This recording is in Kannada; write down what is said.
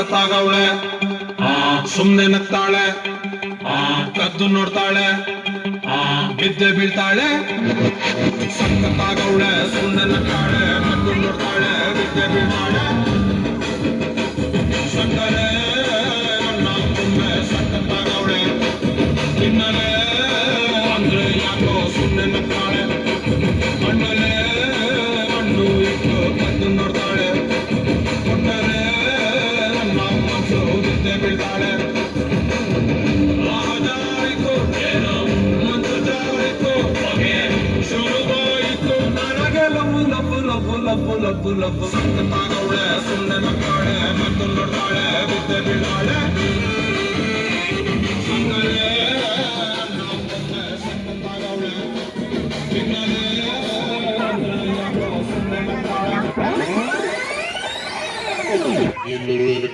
ಸಖತ್ತಾಗವಳೆ ಸುಮ್ನೆ ನಗ್ತಾಳೆ ಕದ್ದು ನೋಡ್ತಾಳೆ ಬಿದ್ದೆ ಬೀಳ್ತಾಳೆ ಸಖತ್ತಾಗವಳೆ ಸುಮ್ನೆ ನಗ್ತಾಳೆ ಕದ್ದು ನೋಡ್ತಾಳೆ ಬಿದ್ದೆ ಬೀಳ್ತಾಳೆ ಸಕ್ಕರೆ ಅನ್ನ ತುಂಬೆ ಸಖತ್ತಾಗವಳೆ ತಿನ್ನಲೆ ಅಂದ್ರೆ ಯಾಕೋ ಸುಮ್ನೆ ನಗ್ತಾಳೆ ಮಣ್ಣಲೆ ಮಣ್ಣು ಇಟ್ಟು ಕದ್ದು ನೋಡ್ತಾಳೆ ಕೊಟ್ಟರೆ ನನ್ನ ಮನಸ್ಸು ಬಿದ್ದೆ ಬೀಳ್ತಾಳೆ ರಾಜಾಯಿತು ಏನೋ ಮಂಚು ಜಾರಿತು ಹೊಗೆ ಶುರುವಾಯಿತು ನನಗೆ ಲಬ್ಬು ಲಬ್ಬು ಲಬ್ಬು ಲಬ್ಬು ಲಬ್ಬು ಲಬ್ಬು ಸಖತ್ತಾಗವಳೆ ಸುಮ್ಮನೆ ನಗ್ತಾಳೆ ಮತ್ತು ನೋಡ್ತಾಳೆ ಬಿದ್ದೆ ಬೀಳ್ತಾಳೆ ಸಖತ್ತಾಗವಳೆ ತಿನ್ನಲೇ Y el loro de